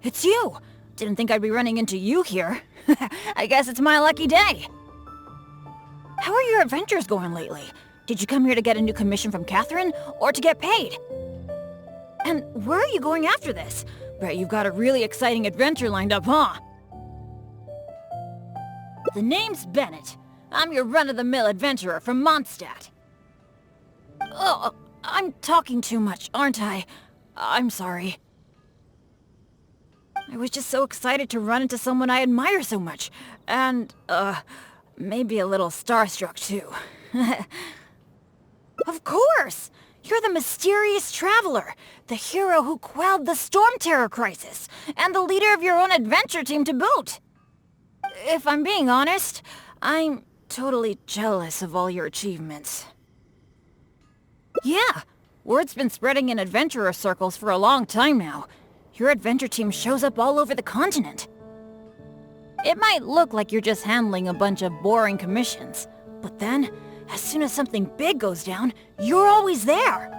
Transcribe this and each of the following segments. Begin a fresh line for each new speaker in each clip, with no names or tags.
it's you! Didn't think I'd be running into you here. I guess it's my lucky day. How are your adventures going lately? Did you come here to get a new commission from Catherine, or to get paid? And where are you going after this? Bet you've got a really exciting adventure lined up, huh? The name's Bennett. I'm your run-of-the-mill adventurer from Mondstadt. Oh, I'm talking too much, aren't I? I'm sorry. I was just so excited to run into someone I admire so much. And, maybe a little starstruck too. Of course! You're the mysterious traveler, the hero who quelled the Storm Terror crisis, and the leader of your own adventure team to boot. If I'm being honest, I'm totally jealous of all your achievements. Yeah, word's been spreading in adventurer circles for a long time now. Your adventure team shows up all over the continent. It might look like you're just handling a bunch of boring commissions, but then, as soon as something big goes down, you're always there.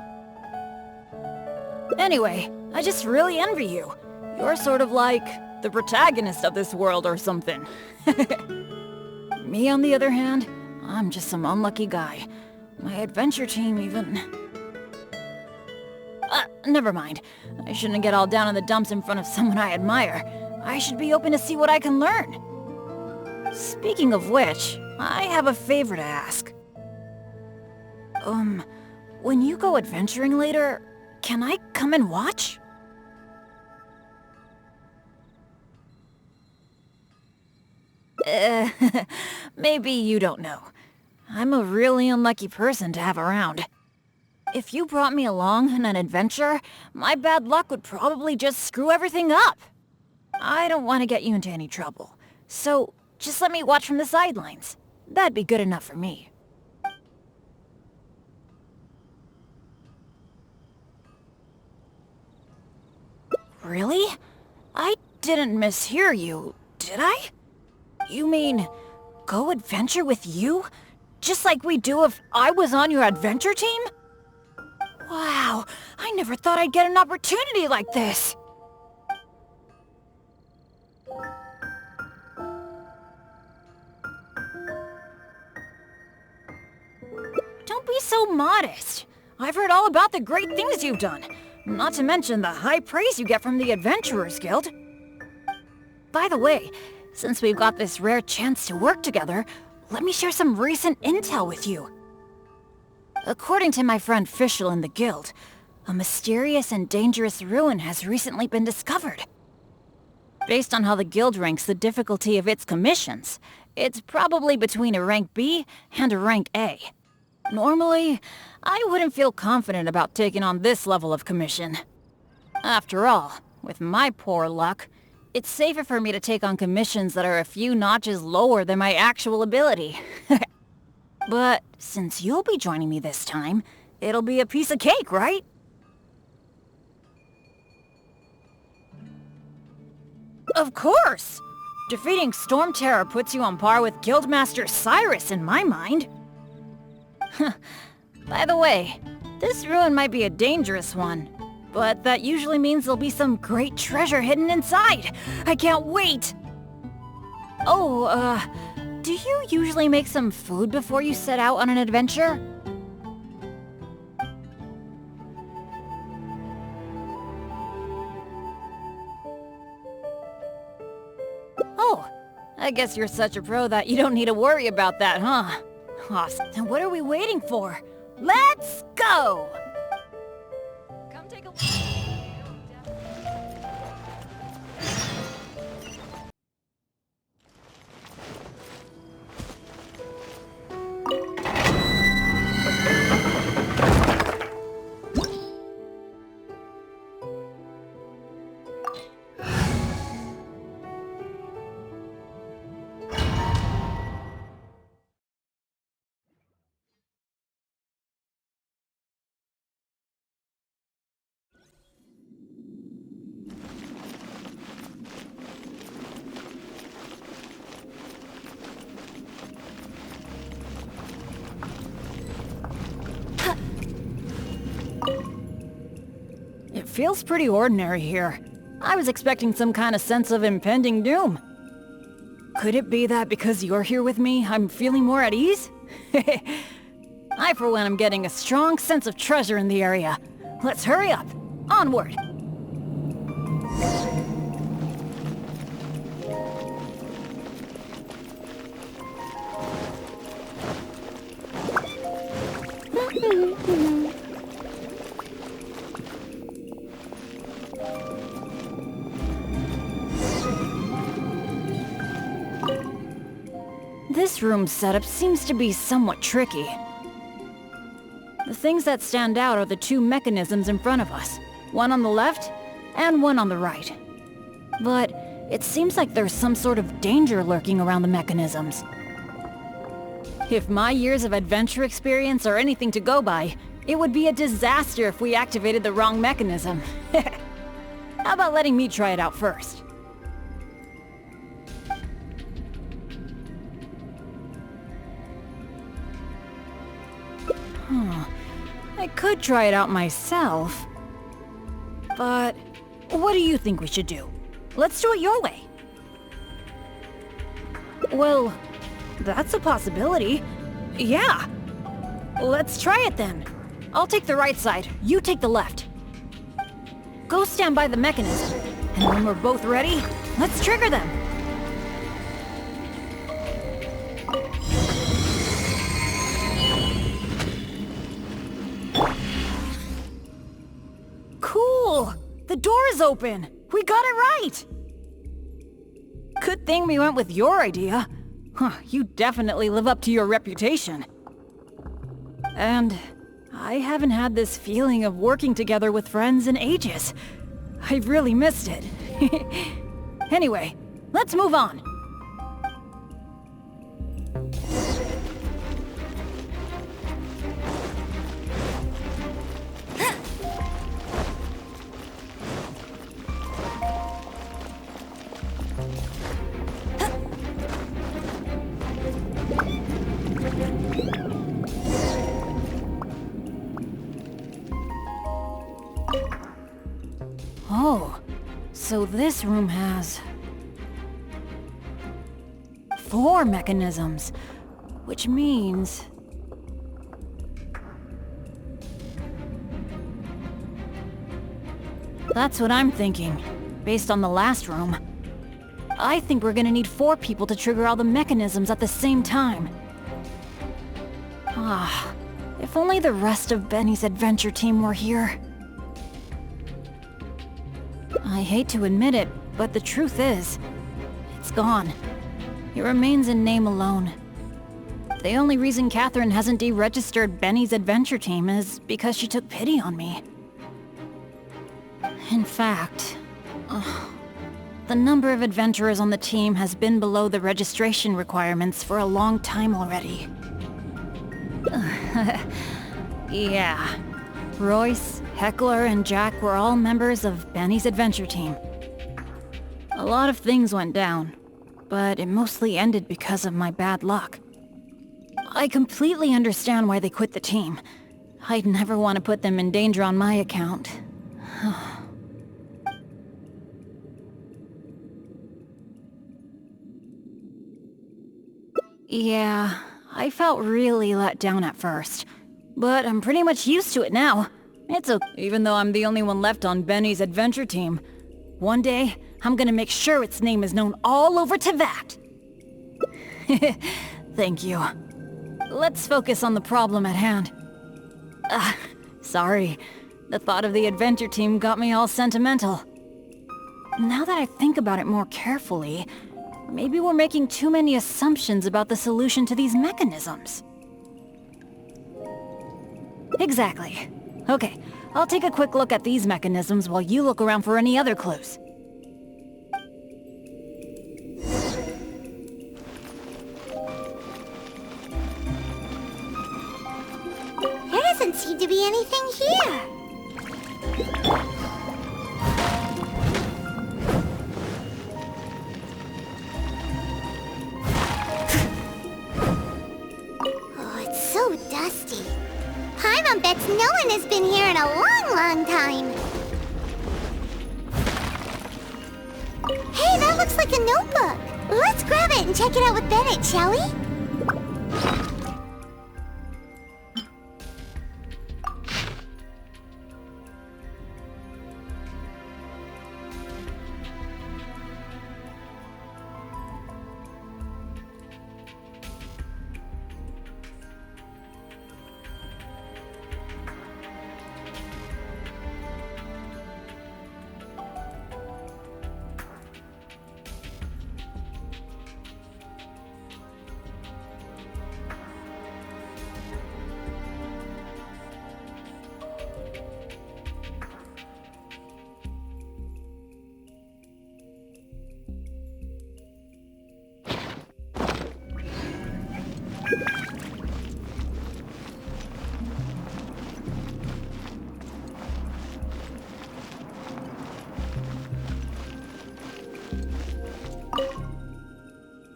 Anyway, I just really envy you. You're sort of like the protagonist of this world or something. Me, on the other hand, I'm just some unlucky guy. My adventure team even... never mind. I shouldn't get all down in the dumps in front of someone I admire. I should be open to see what I can learn. Speaking of which, I have a favor to ask. When you go adventuring later, can I come and watch? Maybe you don't know. I'm a really unlucky person to have around. If you brought me along on an adventure, my bad luck would probably just screw everything up. I don't want to get you into any trouble, so just let me watch from the sidelines. That'd be good enough for me. Really? I didn't mishear you, did I? You mean, go adventure with you? Just like we do if I was on your adventure team? Wow, I never thought I'd get an opportunity like this. Don't be so modest. I've heard all about the great things you've done. Not to mention the high praise you get from the Adventurers Guild. By the way, since we've got this rare chance to work together, let me share some recent intel with you. According to my friend Fischl in the guild, a mysterious and dangerous ruin has recently been discovered. Based on how the guild ranks the difficulty of its commissions, it's probably between a rank B and a rank A. Normally, I wouldn't feel confident about taking on this level of commission. After all, with my poor luck, it's safer for me to take on commissions that are a few notches lower than my actual ability. But since you'll be joining me this time, it'll be a piece of cake, right? Of course! Defeating Storm Terror puts you on par with Guildmaster Cyrus in my mind. By the way, this ruin might be a dangerous one, but that usually means there'll be some great treasure hidden inside. I can't wait! Oh, do you usually make some food before you set out on an adventure? Oh, I guess you're such a pro that you don't need to worry about that, huh? Awesome. Then what are we waiting for? Let's go! Come take a look. It feels pretty ordinary here. I was expecting some kind of sense of impending doom. Could it be that because you're here with me, I'm feeling more at ease? I, for one, am getting a strong sense of treasure in the area. Let's hurry up. Onward. This room's setup seems to be somewhat tricky. The things that stand out are the two mechanisms in front of us, one on the left and one on the right. But it seems like there's some sort of danger lurking around the mechanisms. If my years of adventure experience are anything to go by, it would be a disaster if we activated the wrong mechanism. How about letting me try it out first? I could try it out myself, but what do you think we should do? Let's do it your way. Well, that's a possibility. Yeah. Let's try it then. I'll take the right side, you take the left. Go stand by the mechanism, and when we're both ready, let's trigger them. Cool! The door is open! We got it right! Good thing we went with your idea. Huh, you definitely live up to your reputation. And I haven't had this feeling of working together with friends in ages. I've really missed it. Anyway, let's move on. Oh, so this room has 4 mechanisms, which means that's what I'm thinking, based on the last room. I think we're gonna need 4 people to trigger all the mechanisms at the same time. Ah, if only the rest of Benny's adventure team were here. I hate to admit it, but the truth is, it's gone. It remains in name alone. The only reason Catherine hasn't deregistered Benny's adventure team is because she took pity on me. In fact, the number of adventurers on the team has been below the registration requirements for a long time already. Yeah. Royce, Heckler, and Jack were all members of Benny's adventure team. A lot of things went down, but it mostly ended because of my bad luck. I completely understand why they quit the team. I'd never want to put them in danger on my account. Yeah, I felt really let down at first. But I'm pretty much used to it now. It's okay, even though I'm the only one left on Benny's adventure team. One day, I'm gonna make sure its name is known all over Teyvat. Thank you. Let's focus on the problem at hand. Sorry. The thought of the adventure team got me all sentimental. Now that I think about it more carefully, maybe we're making too many assumptions about the solution to these mechanisms. Exactly. Okay, I'll take a quick look at these mechanisms while you look around for any other clues.
There doesn't seem to be anything here. Oh, it's so dusty. Paimon bets no one has been here in a long, long time. looks like a notebook. Let's grab it and check it out with Bennett, shall we?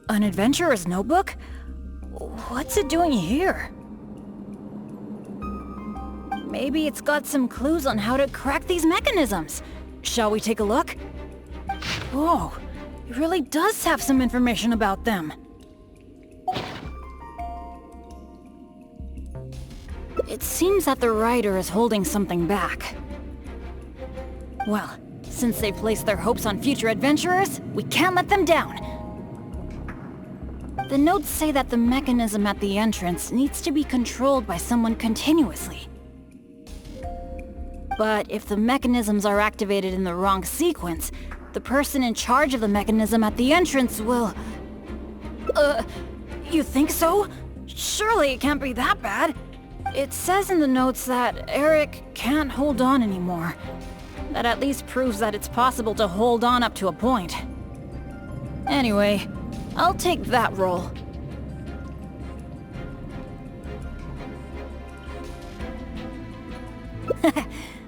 An adventurer's notebook? What's it doing here? Maybe it's got some clues on how to crack these mechanisms. Shall we take a look? Whoa, it really does have some information about them. It seems that the writer is holding something back. Well, since they've placed their hopes on future adventurers, we can't let them down. The notes say that the mechanism at the entrance needs to be controlled by someone continuously. But if the mechanisms are activated in the wrong sequence, the person in charge of the mechanism at the entrance will... You think so? Surely it can't be that bad. It says in the notes that Eric can't hold on anymore. That at least proves that it's possible to hold on up to a point. Anyway, I'll take that role.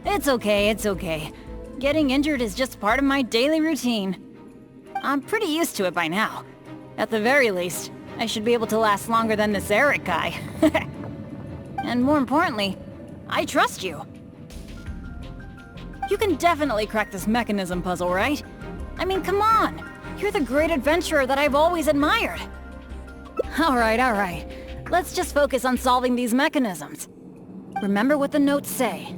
It's okay, it's okay. Getting injured is just part of my daily routine. I'm pretty used to it by now. At the very least, I should be able to last longer than this Eric guy. And more importantly, I trust you. You can definitely crack this mechanism puzzle, right? I mean, come on! You're the great adventurer that I've always admired. Alright. Let's just focus on solving these mechanisms. Remember what the notes say.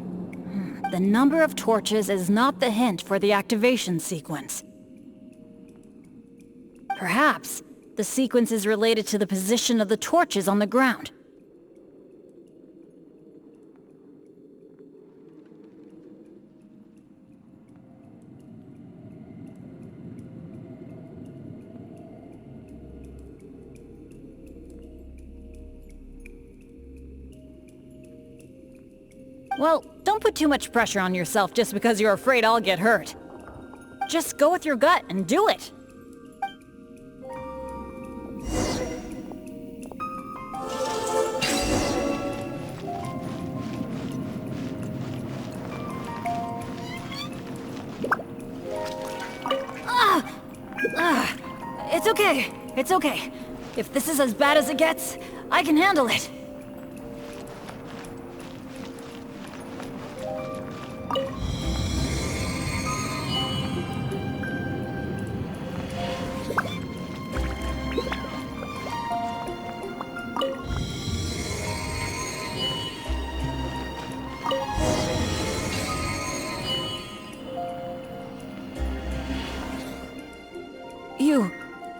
The number of torches is not the hint for the activation sequence. Perhaps the sequence is related to the position of the torches on the ground. Well, don't put too much pressure on yourself just because you're afraid I'll get hurt. Just go with your gut and do it. It's okay. If this is as bad as it gets, I can handle it.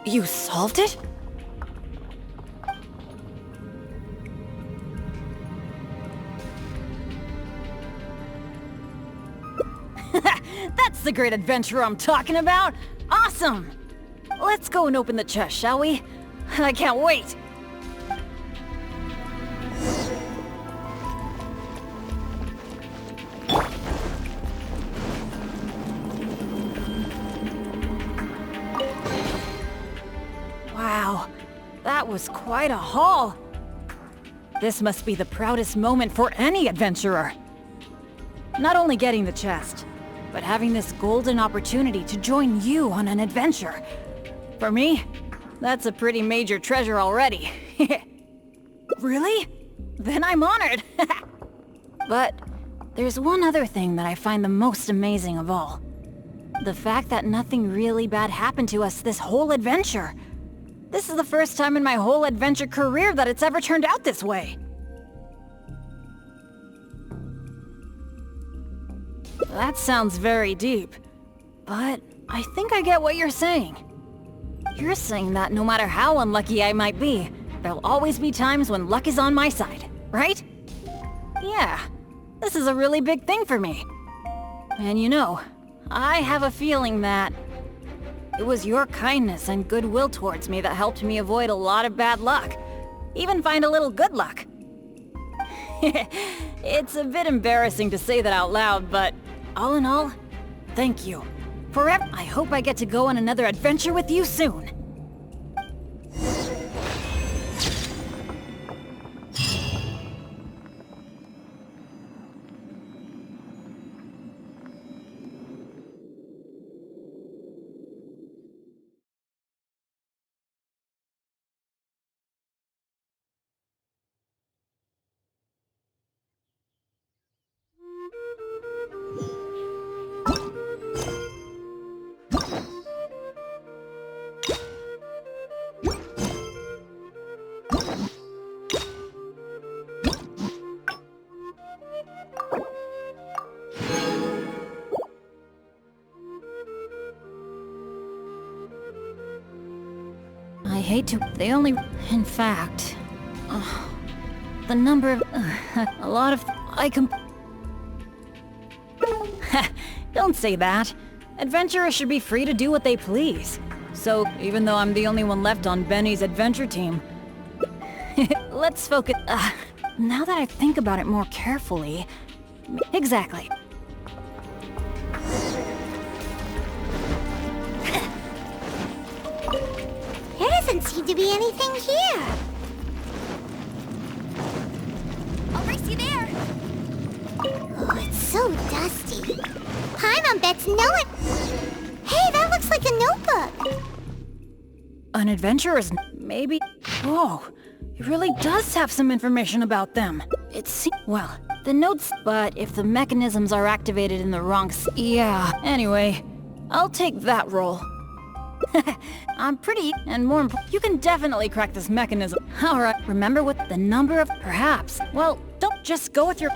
You solved it? That's the great adventure I'm talking about! Awesome! Let's go and open the chest, shall we? I can't wait! Wow, that was quite a haul. This must be the proudest moment for any adventurer. Not only getting the chest, but having this golden opportunity to join you on an adventure. For me, that's a pretty major treasure already. Really? Then I'm honored. But there's one other thing that I find the most amazing of all. The fact that nothing really bad happened to us this whole adventure. This is the first time in my whole adventure career that it's ever turned out this way. That sounds very deep, but I think I get what you're saying. You're saying that no matter how unlucky I might be, there'll always be times when luck is on my side, right? Yeah, this is a really big thing for me. And you know, I have a feeling that it was your kindness and goodwill towards me that helped me avoid a lot of bad luck. Even find a little good luck. It's a bit embarrassing to say that out loud, but all in all, thank you. Forever. I hope I get to go on another adventure with you soon. I hate to... They only... In fact... the number of... a lot of... I can... Don't say that. Adventurers should be free to do what they please. So, even though I'm the only one left on Benny's adventure team... Let's focus... now that I think about it more carefully... Exactly.
There doesn't seem to be anything here.
I'll race you there.
Oh, it's so dusty. Paimon bets no one... Hey, that looks like a notebook.
An adventurer's... maybe... Whoa, it really does have some information about them. It's... well, the notes... But if the mechanisms are activated in the wrong... Yeah, anyway, I'll take that role. I'm pretty, and more important, you can definitely crack this mechanism. Alright, remember what the number of... Perhaps. Well, don't just go with your...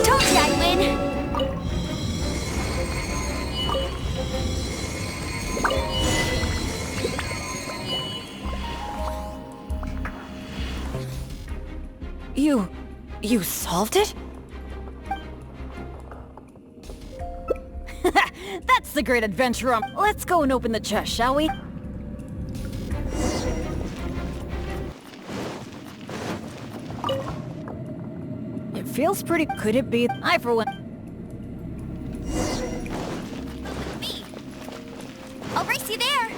Told you I'd win.
You solved it? That's the great adventure. Let's go and open the chest, shall we? It feels pretty... Could it be... I for one...
Me. I'll race you there.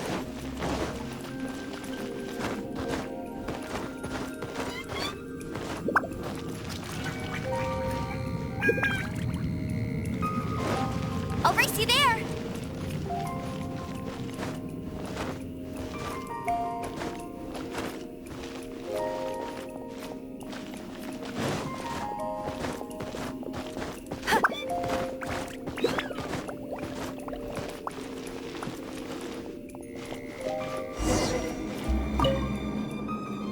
I'll race you there.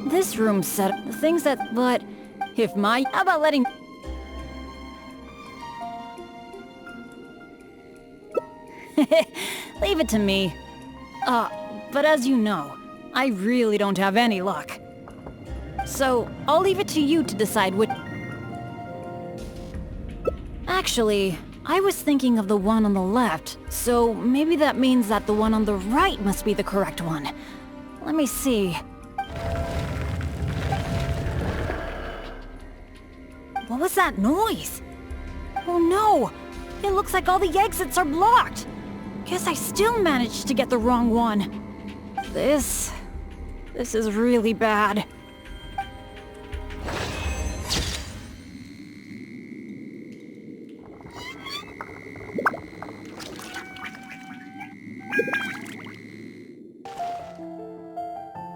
This room's set up... The things that... But... If my... How about letting... Leave it to me. But as you know, I really don't have any luck. So, I'll leave it to you to decide which... Actually, I was thinking of the one on the left, so maybe that means that the one on the right must be the correct one. Let me see. What was that noise? Oh no! It looks like all the exits are blocked! Guess I still managed to get the wrong one. This is really bad.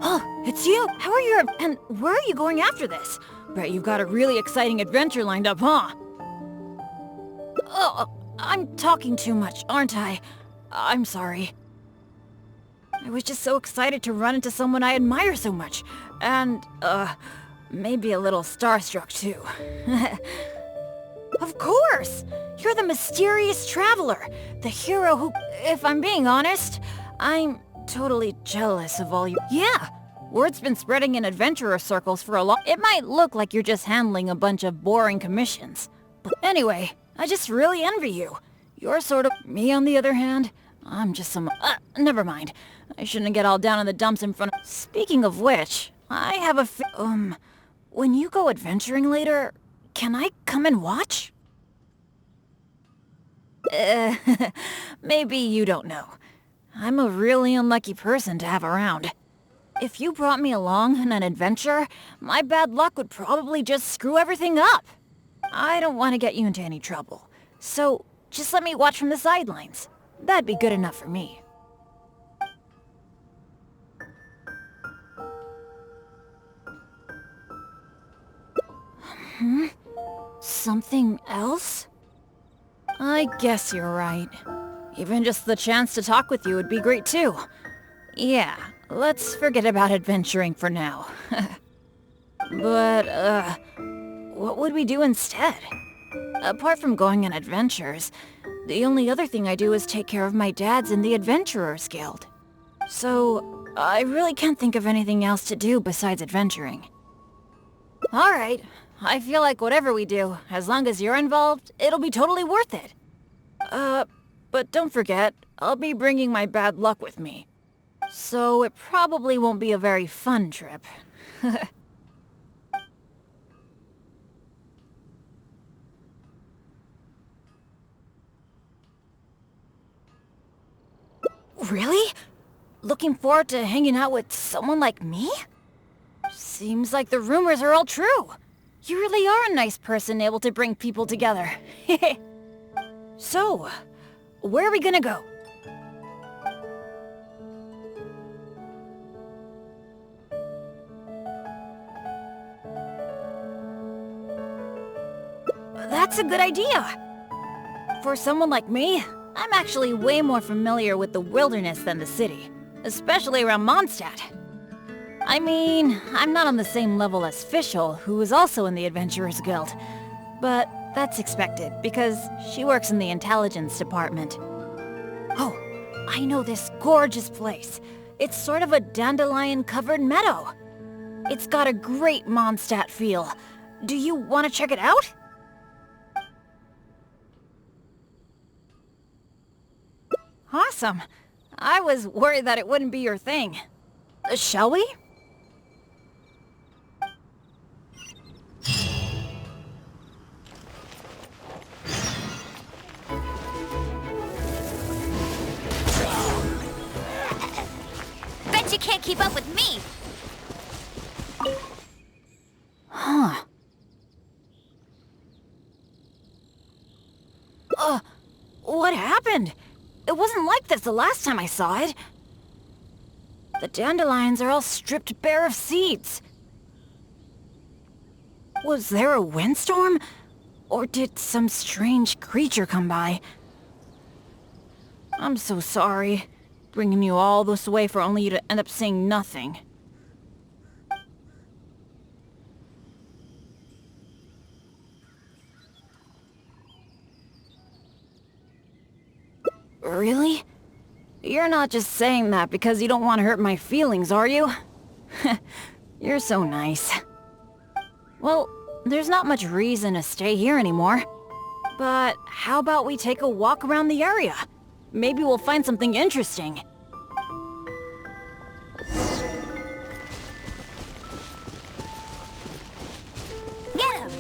Oh, it's you! How are you... And where are you going after this? Bet you've got a really exciting adventure lined up, huh? Oh, I'm talking too much, aren't I? I'm sorry. I was just so excited to run into someone I admire so much. And, maybe a little starstruck too. Of course! You're the mysterious traveler. The hero who, if I'm being honest, I'm totally jealous of all you. Yeah! Word's been spreading in adventurer circles for a long. It might look like you're just handling a bunch of boring commissions. But anyway, I just really envy you. You're sort of... Me, on the other hand, I'm just some... never mind. I shouldn't get all down in the dumps in front of... Speaking of which, I have a when you go adventuring later, can I come and watch? Maybe you don't know. I'm a really unlucky person to have around. If you brought me along on an adventure, my bad luck would probably just screw everything up. I don't want to get you into any trouble, so just let me watch from the sidelines. That'd be good enough for me. Something else? I guess you're right. Even just the chance to talk with you would be great too. Yeah, let's forget about adventuring for now. But, what would we do instead? Apart from going on adventures, the only other thing I do is take care of my dad's in the Adventurers Guild. So, I really can't think of anything else to do besides adventuring. Alright, I feel like whatever we do, as long as you're involved, it'll be totally worth it. But don't forget, I'll be bringing my bad luck with me. So it probably won't be a very fun trip. Really? Looking forward to hanging out with someone like me? Seems like the rumors are all true. You really are a nice person able to bring people together. So, where are we gonna go? That's a good idea. For someone like me, I'm actually way more familiar with the wilderness than the city, especially around Mondstadt. I mean, I'm not on the same level as Fischl, who is also in the Adventurers Guild, but that's expected because she works in the intelligence department. Oh, I know this gorgeous place. It's sort of a dandelion-covered meadow. It's got a great Mondstadt feel. Do you want to check it out? Awesome. I was worried that it wouldn't be your thing. Shall we?
Bet you can't keep up with me!
Huh. What happened? It wasn't like this the last time I saw it. The dandelions are all stripped bare of seeds. Was there a windstorm? Or did some strange creature come by? I'm so sorry, bringing you all this way for only you to end up saying nothing. Really? You're not just saying that because you don't want to hurt my feelings, are you? You're so nice. Well, there's not much reason to stay here anymore. But how about we take a walk around the area? Maybe we'll find something interesting.
Get him!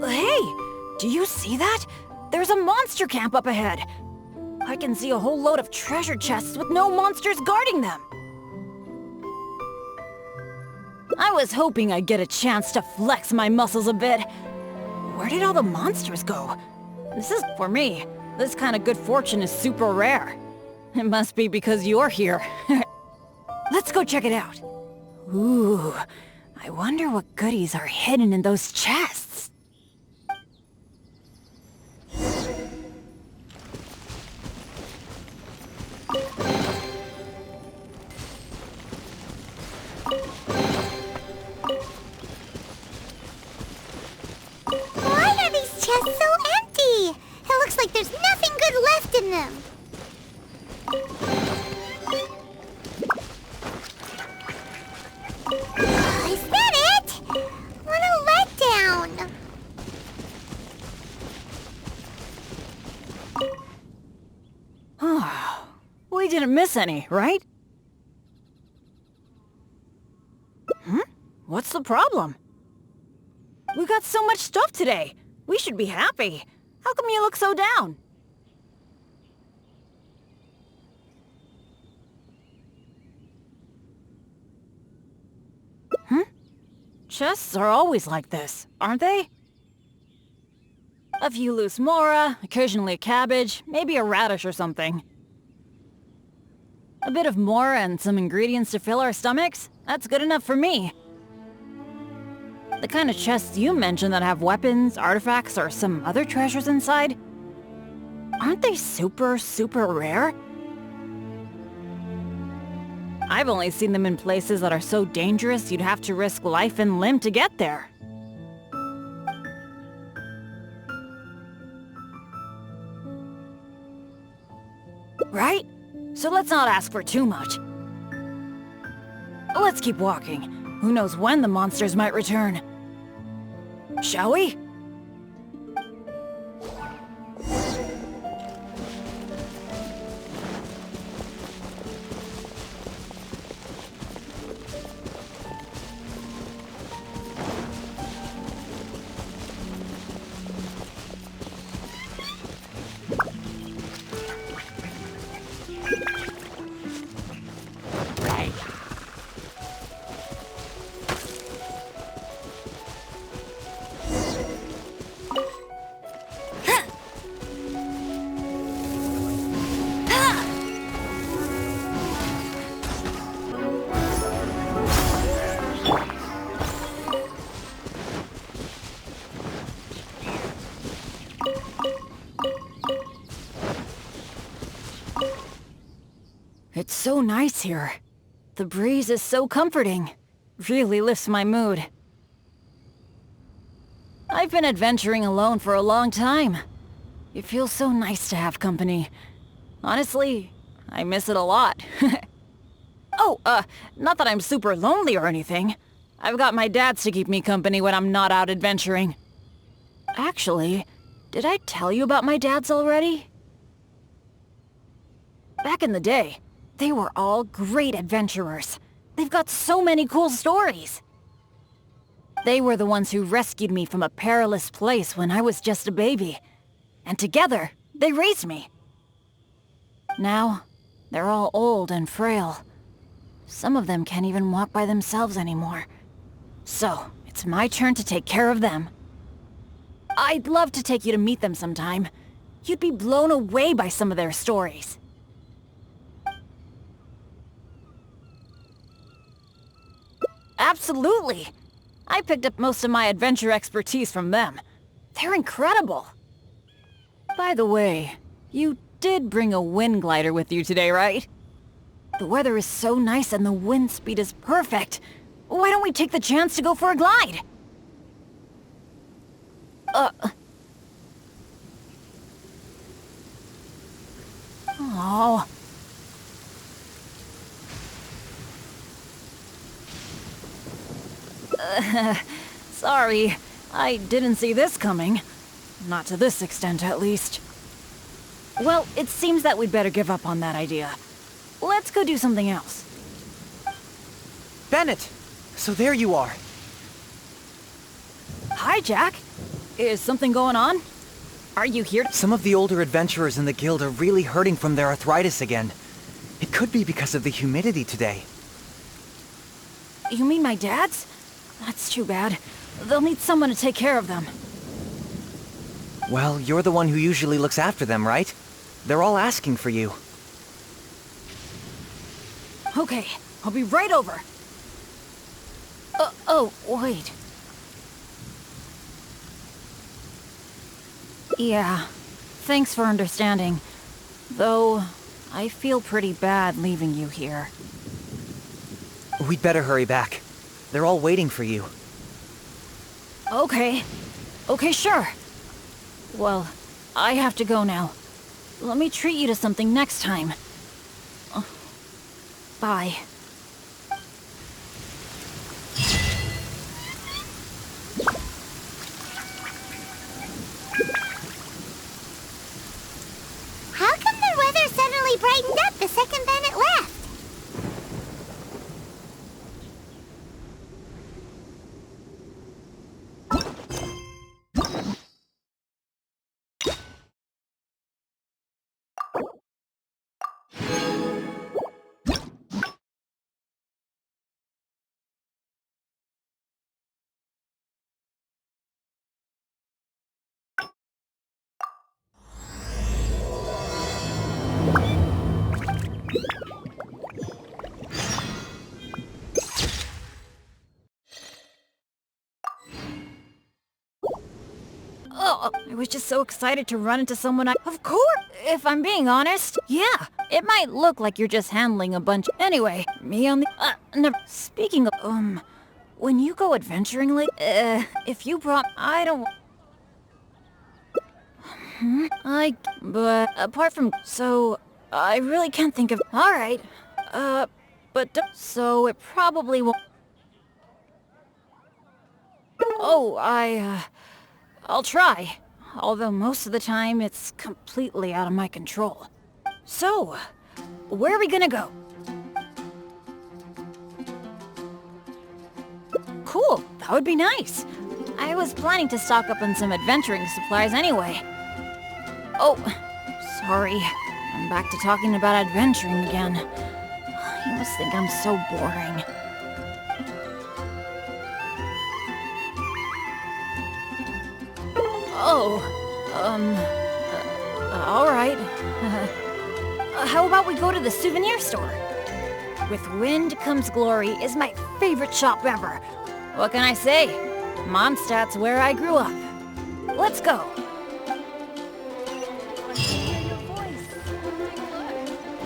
Hey! Do you see that? There's a monster camp up ahead! I can see a whole load of treasure chests with no monsters guarding them! I was hoping I'd get a chance to flex my muscles a bit. Where did all the monsters go? This is for me. This kind of good fortune is super rare. It must be because you're here. Let's go check it out. Ooh, I wonder what goodies are hidden in those chests.
Why are these chests so empty? It looks like there's nothing good left in them. Is that it? What a letdown.
We didn't miss any, right? What's the problem? We got so much stuff today. We should be happy. How come you look so down? Chests are always like this, aren't they? A few loose mora, occasionally a cabbage, maybe a radish or something. A bit of mora and some ingredients to fill our stomachs? That's good enough for me. The kind of chests you mentioned that have weapons, artifacts, or some other treasures inside? Aren't they super, super rare? I've only seen them in places that are so dangerous you'd have to risk life and limb to get there. Right? So let's not ask for too much. Let's keep walking. Who knows when the monsters might return. Shall we? It's so nice here. The breeze is so comforting. Really lifts my mood. I've been adventuring alone for a long time. It feels so nice to have company. Honestly, I miss it a lot. Not that I'm super lonely or anything. I've got my dads to keep me company when I'm not out adventuring. Actually, did I tell you about my dads already? Back in the day, they were all great adventurers. They've got so many cool stories. They were the ones who rescued me from a perilous place when I was just a baby. And together, they raised me. Now, they're all old and frail. Some of them can't even walk by themselves anymore. So, it's my turn to take care of them. I'd love to take you to meet them sometime. You'd be blown away by some of their stories. Absolutely! I picked up most of my adventure expertise from them. They're incredible! By the way, you did bring a wind glider with you today, right? The weather is so nice and the wind speed is perfect. Why don't we take the chance to go for a glide? Oh. Sorry, I didn't see this coming. Not to this extent, at least. Well, it seems that we'd better give up on that idea. Let's go do something else.
Bennett! So there you are.
Hi, Jack. Is something going on? Are you here?
Some of the older adventurers in the guild are really hurting from their arthritis again. It could be because of the humidity today.
You mean my dad's? That's too bad. They'll need someone to take care of them.
Well, you're the one who usually looks after them, right? They're all asking for you.
Okay, I'll be right over. Oh, wait. Yeah, thanks for understanding. Though, I feel pretty bad leaving you here.
We'd better hurry back. They're all waiting for you.
Okay. Okay, sure. Well, I have to go now. Let me treat you to something next time. Bye.
How come the weather suddenly brightened up the second Bennett left?
Oh, I was just so excited to run into someone Of course! If I'm being honest, yeah. It might look like you're just handling a bunch... Anyway, me on the... never... Speaking of, when you go adventuring like... if you brought... I don't... But apart from... So, I really can't think of... Alright. So it probably won't... Oh, I'll try. Although most of the time, it's completely out of my control. So, where are we gonna go? Cool, that would be nice. I was planning to stock up on some adventuring supplies anyway. Oh, sorry. I'm back to talking about adventuring again. You must think I'm so boring. Oh, alright. How about we go to the souvenir store? With wind comes glory is my favorite shop ever. What can I say? Mondstadt's where I grew up. Let's go.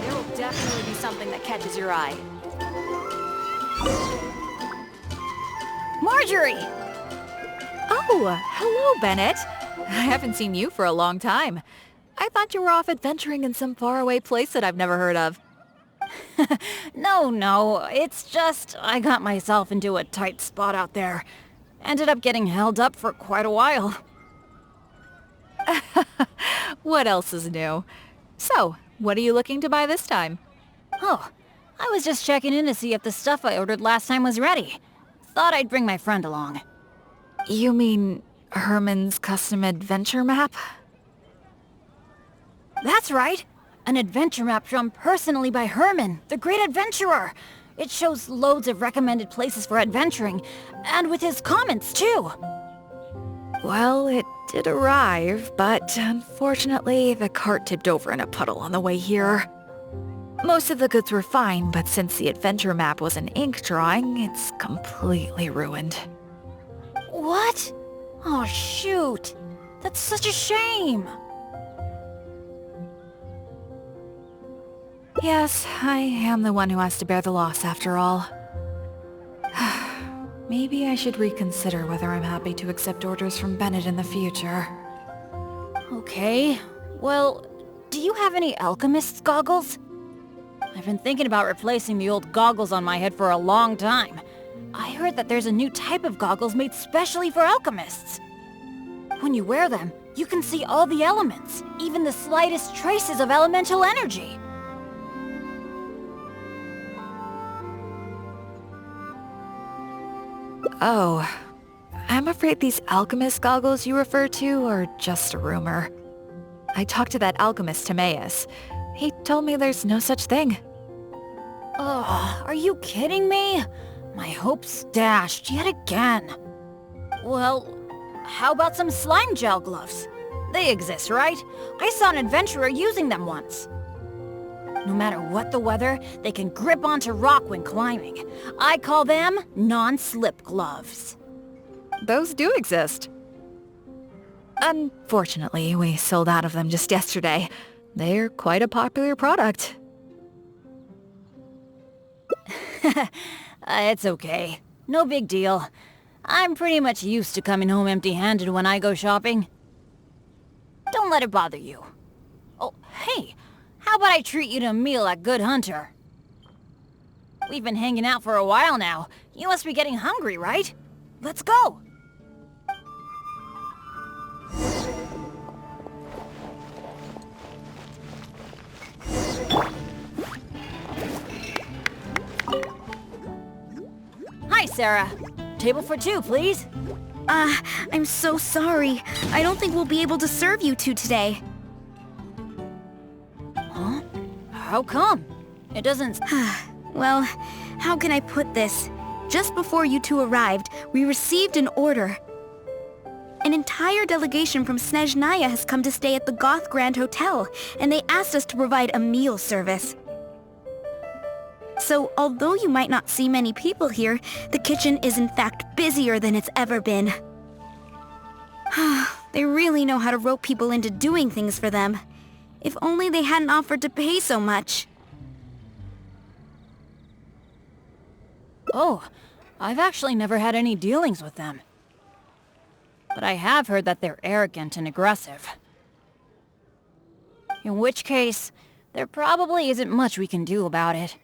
There will definitely be something that catches your eye.
Marjorie!
Oh, hello, Bennett. I haven't seen you for a long time. I thought you were off adventuring in some faraway place that I've never heard of.
No, it's just I got myself into a tight spot out there. Ended up getting held up for quite a while.
What else is new? So, what are you looking to buy this time?
Oh, I was just checking in to see if the stuff I ordered last time was ready. Thought I'd bring my friend along.
You mean Herman's custom adventure map?
That's right! An adventure map drawn personally by Herman, the great adventurer! It shows loads of recommended places for adventuring, and with his comments, too!
Well, it did arrive, but unfortunately the cart tipped over in a puddle on the way here. Most of the goods were fine, but since the adventure map was an ink drawing, it's completely ruined.
What? Oh, shoot! That's such a shame!
Yes, I am the one who has to bear the loss after all. Maybe I should reconsider whether I'm happy to accept orders from Bennett in the future.
Okay, well, do you have any alchemist's goggles? I've been thinking about replacing the old goggles on my head for a long time. I heard that there's a new type of goggles made specially for alchemists. When you wear them, you can see all the elements, even the slightest traces of elemental energy.
Oh, I'm afraid these alchemist goggles you refer to are just a rumor. I talked to that alchemist Timaeus. He told me there's no such thing.
Ugh, are you kidding me? My hopes dashed yet again. Well, how about some slime gel gloves? They exist, right? I saw an adventurer using them once. No matter what the weather, they can grip onto rock when climbing. I call them non-slip gloves.
Those do exist. Unfortunately, we sold out of them just yesterday. They're quite a popular product.
It's okay. No big deal. I'm pretty much used to coming home empty-handed when I go shopping. Don't let it bother you. Oh, hey, how about I treat you to a meal at Good Hunter? We've been hanging out for a while now. You must be getting hungry, right? Let's go! Hi, Sarah. Table for two, please.
I'm so sorry. I don't think we'll be able to serve you two today.
Huh? How come? It doesn't...
Well, how can I put this? Just before you two arrived, we received an order. An entire delegation from Snezhnaya has come to stay at the Goth Grand Hotel, and they asked us to provide a meal service. So, although you might not see many people here, the kitchen is in fact busier than it's ever been. They really know how to rope people into doing things for them. If only they hadn't offered to pay so much.
Oh, I've actually never had any dealings with them. But I have heard that they're arrogant and aggressive. In which case, there probably isn't much we can do about it.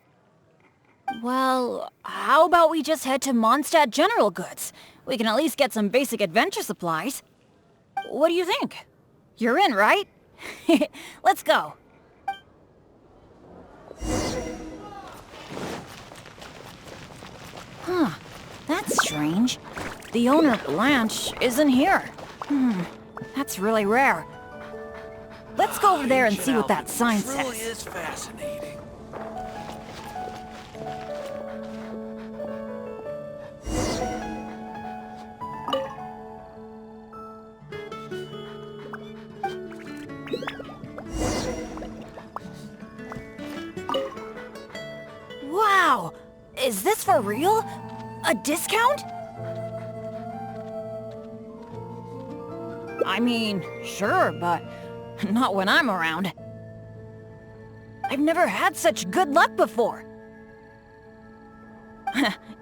Well, how about we just head to Mondstadt General Goods? We can at least get some basic adventure supplies. What do you think? You're in, right? Let's go. Huh, that's strange. The owner, Blanche, isn't here. That's really rare. Let's go over there and see what that sign says.
Truly is fascinating.
Wow! Is this for real? A discount? I mean, sure, but not when I'm around. I've never had such good luck before.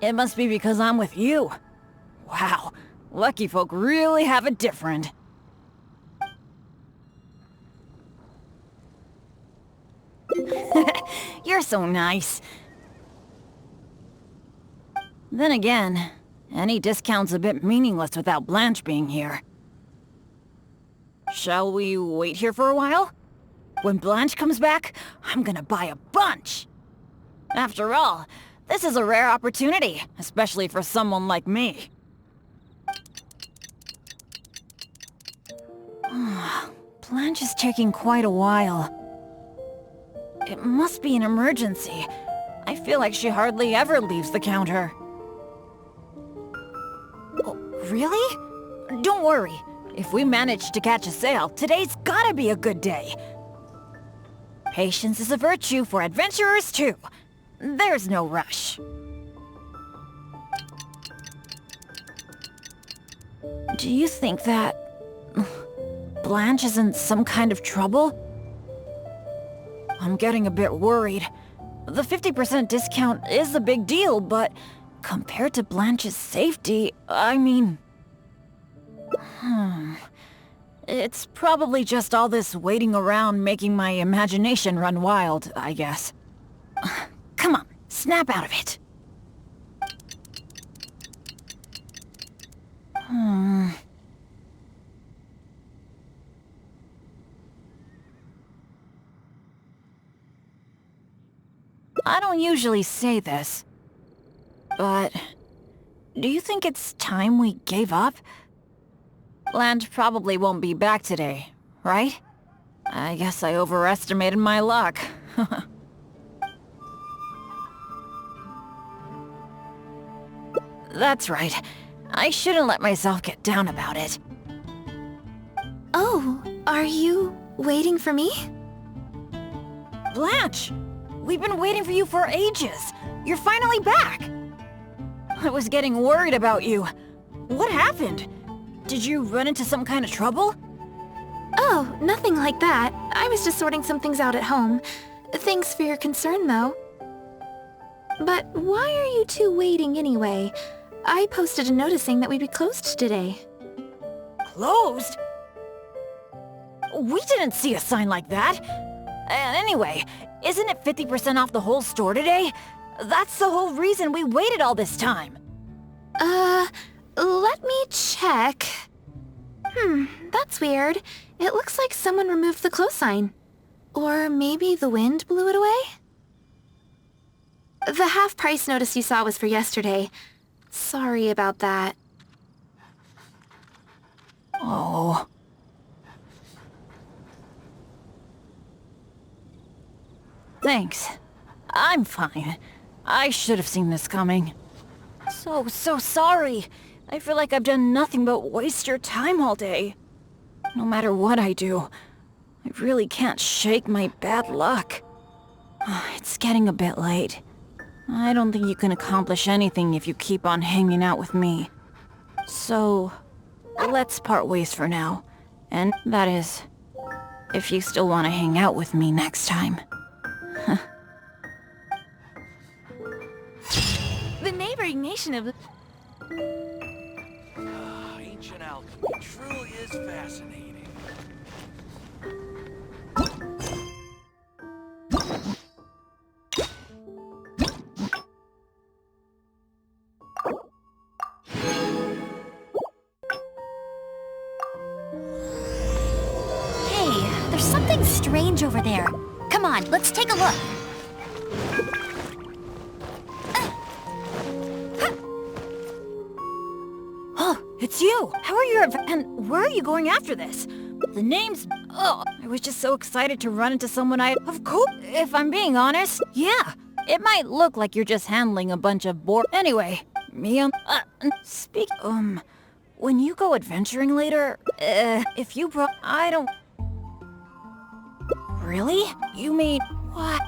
It must be because I'm with you. Wow, lucky folk really have it different. You're so nice. Then again, any discount's a bit meaningless without Blanche being here. Shall we wait here for a while? When Blanche comes back, I'm gonna buy a bunch! After all, this is a rare opportunity, especially for someone like me. Blanche is taking quite a while. It must be an emergency. I feel like she hardly ever leaves the counter. Oh, really? Don't worry. If we manage to catch a sale, today's gotta be a good day. Patience is a virtue for adventurers too. There's no rush. Do you think that Blanche is in some kind of trouble? I'm getting a bit worried. The 50% discount is a big deal, but compared to Blanche's safety, I mean... It's probably just all this waiting around making my imagination run wild, I guess. Come on, snap out of it. I don't usually say this, but do you think it's time we gave up? Blanche probably won't be back today, right? I guess I overestimated my luck. That's right. I shouldn't let myself get down about it.
Oh, Are you waiting for me?
Blanche! We've been waiting for you for ages. You're finally back! I was getting worried about you. What happened? Did you run into some kind of trouble?
Oh, nothing like that. I was just sorting some things out at home. Thanks for your concern, though. But why are you two waiting anyway? I posted a notice saying that we'd be closed today.
Closed? We didn't see a sign like that. And anyway, isn't it 50% off the whole store today? That's the whole reason we waited all this time.
Let me check. That's weird. It looks like someone removed the close sign. Or maybe the wind blew it away? The half-price notice you saw was for yesterday. Sorry about that.
Oh. Thanks. I'm fine. I should have seen this coming. So sorry. I feel like I've done nothing but waste your time all day. No matter what I do, I really can't shake my bad luck. It's getting a bit late. I don't think you can accomplish anything if you keep on hanging out with me. So, let's part ways for now. And that is, if you still want to hang out with me next time.
The neighboring nation of...
Ancient alchemy truly is fascinating.
Hey, there's something strange over there. Come on, let's take a look.
It's you! How are you? And where are you going after this? The name's... Oh, I was just so excited to run into someone Of course, if I'm being honest, yeah. It might look like you're just handling a bunch of Anyway, me when you go adventuring later, if you I don't... Really? You mean... What?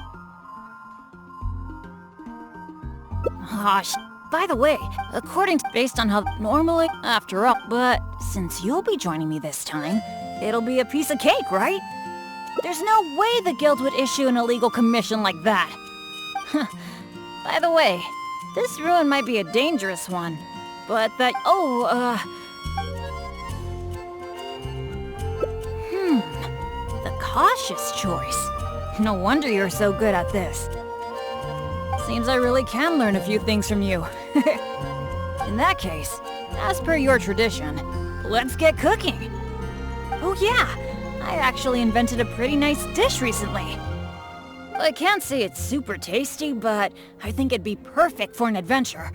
By the way, based on how normally, after all, but since you'll be joining me this time, it'll be a piece of cake, right? There's no way the guild would issue an illegal commission like that. By the way, this ruin might be a dangerous one, but the cautious choice. No wonder you're so good at this. Seems I really can learn a few things from you. In that case, as per your tradition, let's get cooking. Oh yeah, I actually invented a pretty nice dish recently. I can't say it's super tasty, but I think it'd be perfect for an adventure.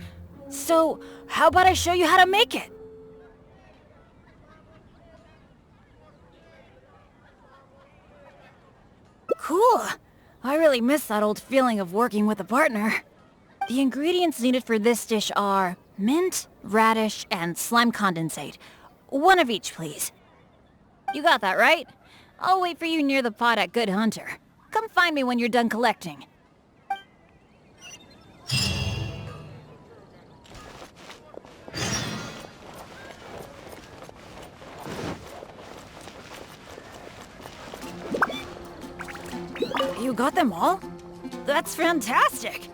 So, how about I show you how to make it? Cool. I really miss that old feeling of working with a partner. The ingredients needed for this dish are mint, radish, and slime condensate. One of each, please. You got that, right? I'll wait for you near the pot at Good Hunter. Come find me when you're done collecting. You got them all? That's fantastic!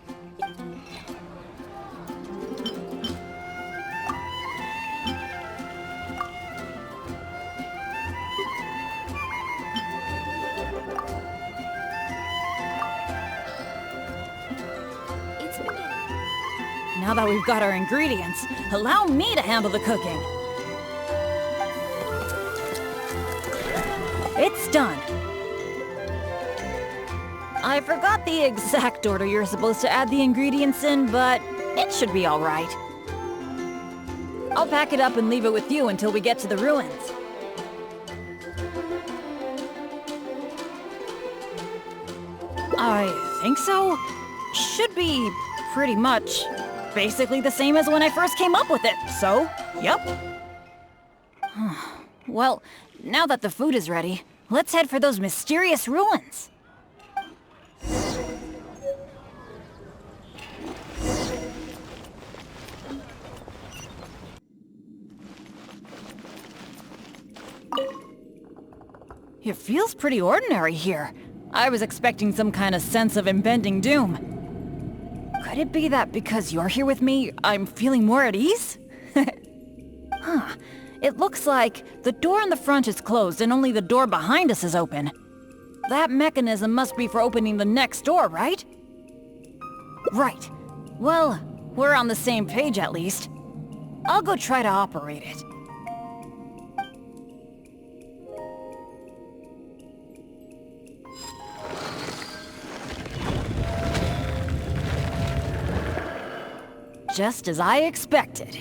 Now that we've got our ingredients, allow me to handle the cooking. It's done. I forgot the exact order you're supposed to add the ingredients in, but it should be all right. I'll pack it up and leave it with you until we get to the ruins. I think so. Should be pretty much basically the same as when I first came up with it, so, yep. Well, now that the food is ready, let's head for those mysterious ruins. It feels pretty ordinary here. I was expecting some kind of sense of impending doom. Could it be that because you're here with me, I'm feeling more at ease? Huh. It looks like the door in the front is closed and only the door behind us is open. That mechanism must be for opening the next door, right? Right. Well, we're on the same page at least. I'll go try to operate it. Just as I expected.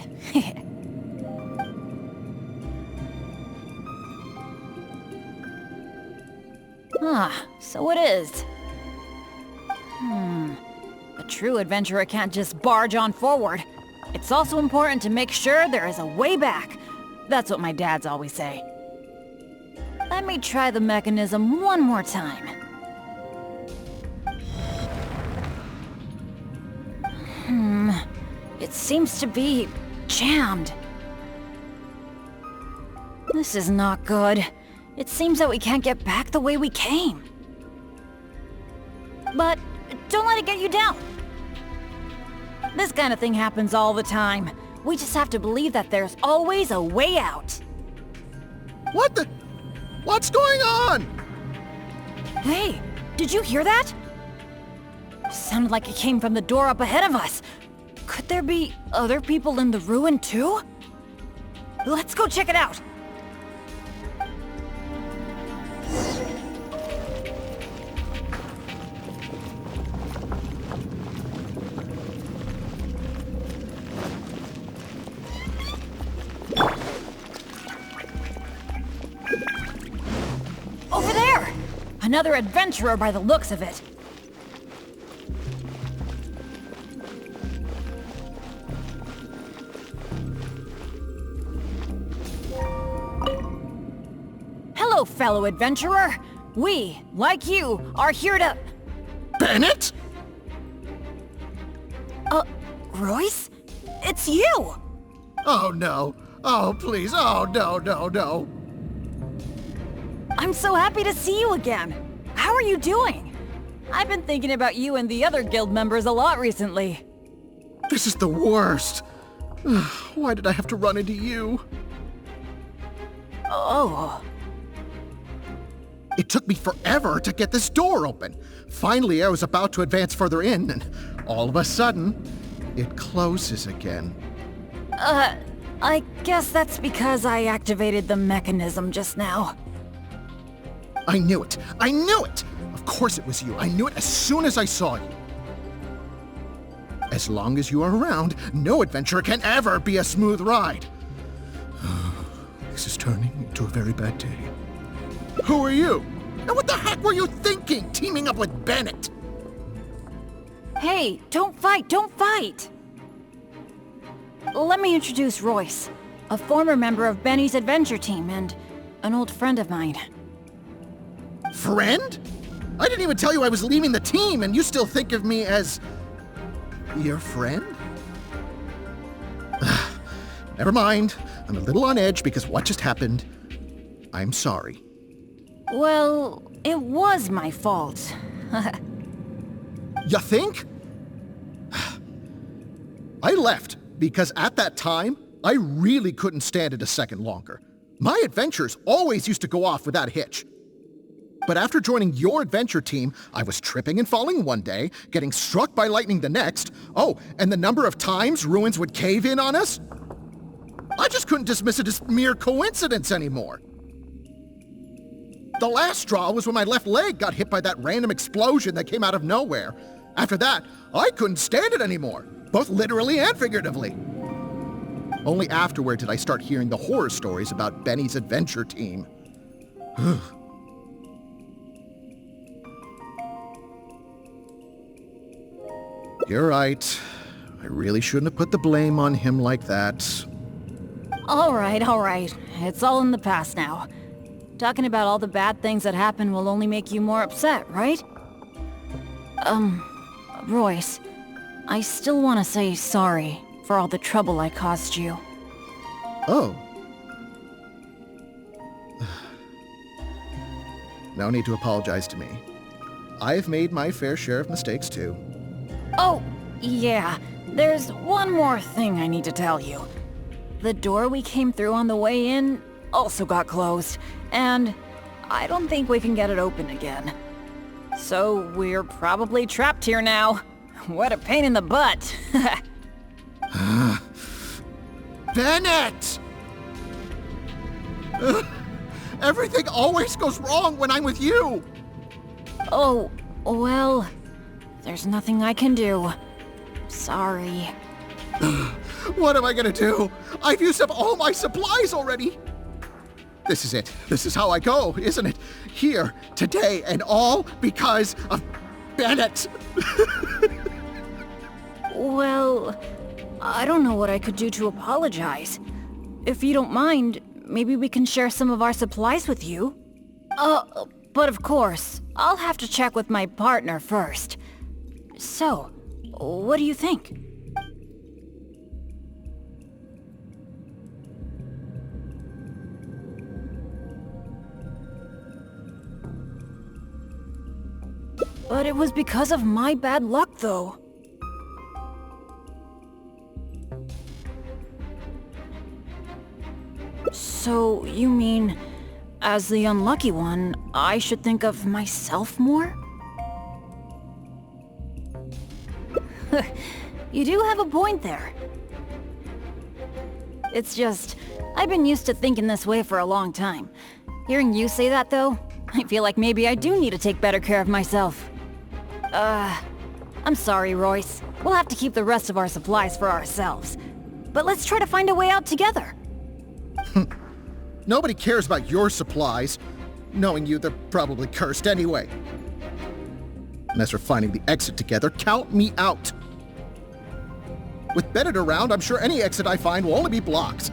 So it is. A true adventurer can't just barge on forward. It's also important to make sure there is a way back. That's what my dads always say. Let me try the mechanism one more time. It seems to be jammed. This is not good. It seems that we can't get back the way we came. But don't let it get you down. This kind of thing happens all the time. We just have to believe that there's always a way out.
What's going on?
Hey, did you hear that? Sounded like it came from the door up ahead of us. Could there be other people in the ruin too? Let's go check it out. Over there! Another adventurer by the looks of it. Hello, fellow adventurer. We, like you, are here to...
Bennett?
Royce? It's you!
Oh no. Oh please. Oh no.
I'm so happy to see you again. How are you doing? I've been thinking about you and the other guild members a lot recently.
This is the worst. Why did I have to run into you?
Oh.
It took me forever to get this door open. Finally, I was about to advance further in, and all of a sudden, it closes again.
I guess that's because I activated the mechanism just now.
I knew it! I knew it! Of course it was you. I knew it as soon as I saw you. As long as you are around, no adventure can ever be a smooth ride. This is turning into a very bad day. Who are you? And what the heck were you thinking, teaming up with Bennett?
Hey, don't fight, don't fight! Let me introduce Royce, a former member of Benny's adventure team and an old friend of mine.
Friend? I didn't even tell you I was leaving the team, and you still think of me as... your friend? Never mind. I'm a little on edge because what just happened. I'm sorry.
Well, it was my fault.
You think? I left because at that time, I really couldn't stand it a second longer. My adventures always used to go off without a hitch. But after joining your adventure team, I was tripping and falling one day, getting struck by lightning the next. Oh, and the number of times ruins would cave in on us? I just couldn't dismiss it as mere coincidence anymore. The last straw was when my left leg got hit by that random explosion that came out of nowhere. After that, I couldn't stand it anymore, both literally and figuratively. Only afterward did I start hearing the horror stories about Benny's adventure team. You're right. I really shouldn't have put the blame on him like that.
Alright. It's all in the past now. Talking about all the bad things that happened will only make you more upset, right? Royce, I still want to say sorry for all the trouble I caused you.
Oh. No need to apologize to me. I've made my fair share of mistakes too.
Oh, yeah. There's one more thing I need to tell you. The door we came through on the way in also got closed, and I don't think we can get it open again. So we're probably trapped here now. What a pain in the butt.
Bennett! Everything always goes wrong when I'm with you!
Oh, well, there's nothing I can do. Sorry.
What am I gonna do? I've used up all my supplies already! This is it. This is how I go, isn't it? Here, today, and all because of Bennett!
Well, I don't know what I could do to apologize. If you don't mind, maybe we can share some of our supplies with you? But of course, I'll have to check with my partner first. So, what do you think? But it was because of my bad luck, though. So, you mean, as the unlucky one, I should think of myself more? You do have a point there. It's just, I've been used to thinking this way for a long time. Hearing you say that, though, I feel like maybe I do need to take better care of myself. I'm sorry, Royce. We'll have to keep the rest of our supplies for ourselves. But let's try to find a way out together.
Nobody cares about your supplies. Knowing you, they're probably cursed anyway. And as for finding the exit together, count me out. With Bennett around, I'm sure any exit I find will only be blocked.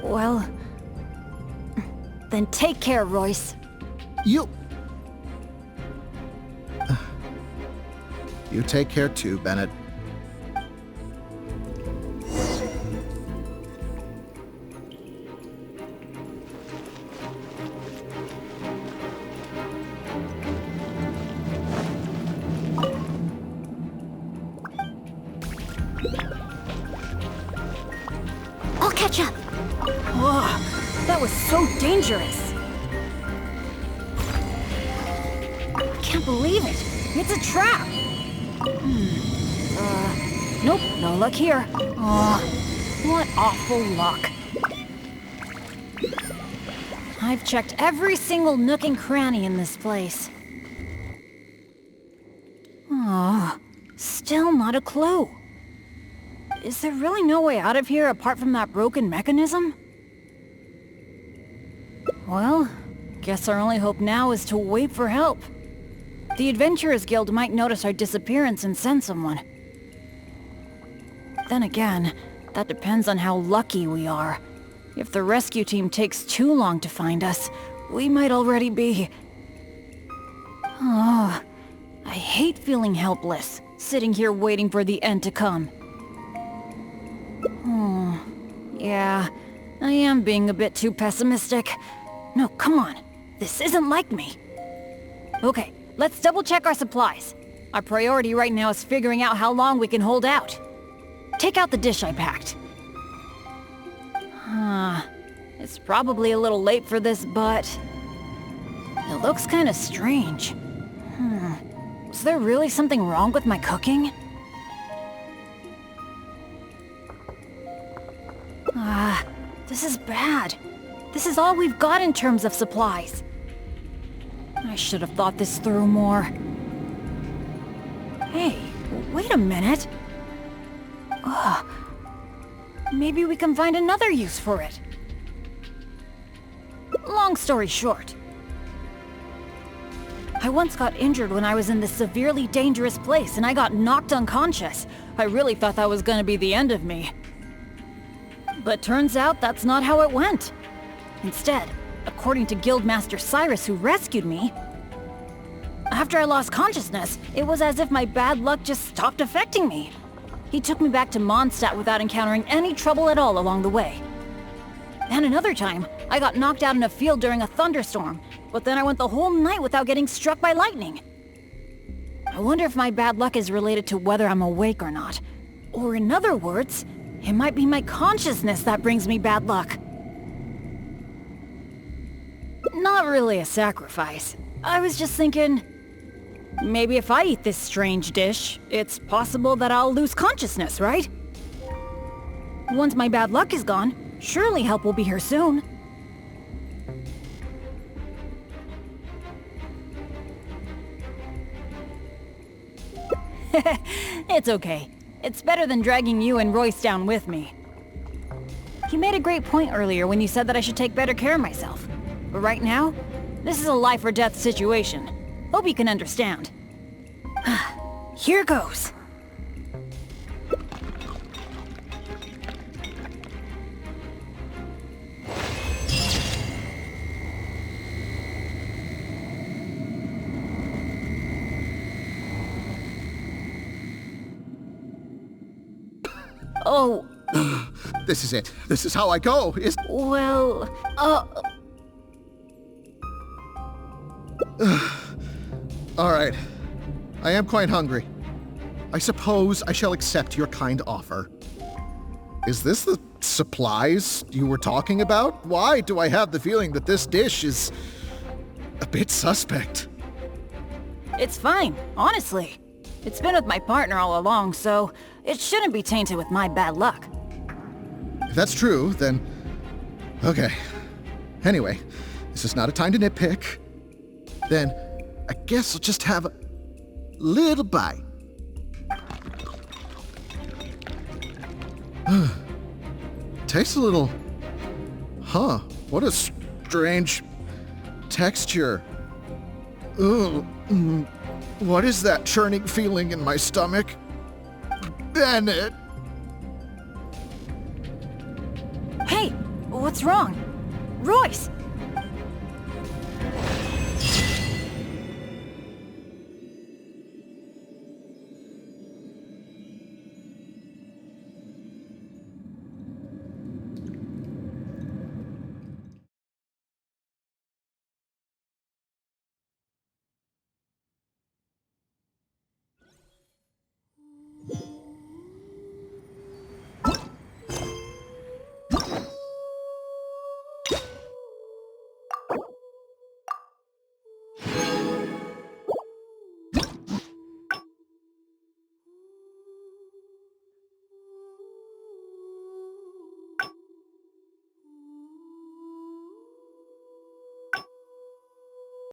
Well, then take care, Royce.
You take care too, Bennett.
I'll catch up.
Oh, that was so dangerous. I can't believe it. It's a trap. Nope, no luck here. What awful luck. I've checked every single nook and cranny in this place. Still not a clue. Is there really no way out of here apart from that broken mechanism? Well, guess our only hope now is to wait for help. The Adventurers Guild might notice our disappearance and send someone. Then again, that depends on how lucky we are. If the rescue team takes too long to find us, we might already be... Oh, I hate feeling helpless, sitting here waiting for the end to come. Yeah, I am being a bit too pessimistic. No, come on. This isn't like me. Okay, let's double-check our supplies. Our priority right now is figuring out how long we can hold out. Take out the dish I packed. It's probably a little late for this, but... it looks kind of strange. Was there really something wrong with my cooking? This is bad. This is all we've got in terms of supplies. I should have thought this through more. Hey, wait a minute. Maybe we can find another use for it. Long story short, I once got injured when I was in this severely dangerous place and I got knocked unconscious. I really thought that was gonna be the end of me. But turns out that's not how it went. Instead, according to Guildmaster Cyrus who rescued me, after I lost consciousness, it was as if my bad luck just stopped affecting me. He took me back to Mondstadt without encountering any trouble at all along the way. And another time, I got knocked out in a field during a thunderstorm, but then I went the whole night without getting struck by lightning. I wonder if my bad luck is related to whether I'm awake or not. Or in other words, it might be my consciousness that brings me bad luck. Not really a sacrifice. I was just thinking, maybe if I eat this strange dish, it's possible that I'll lose consciousness, right? Once my bad luck is gone, surely help will be here soon. It's okay. It's better than dragging you and Royce down with me. You made a great point earlier when you said that I should take better care of myself. But right now, this is a life or death situation. Hope you can understand. Here goes. Oh,
This is it. This is how I go.
well,
All right. I am quite hungry. I suppose I shall accept your kind offer. Is this the supplies you were talking about? Why do I have the feeling that this dish is a bit suspect?
it's fine, honestly. It's been with my partner all along, so it shouldn't be tainted with my bad luck.
If that's true, then... Okay. Anyway, this is not a time to nitpick. Then, I guess I'll just have a little bite. Tastes a little... Huh, what a strange texture. Ugh. What is that churning feeling in my stomach? Bennett!
Hey, what's wrong? Royce!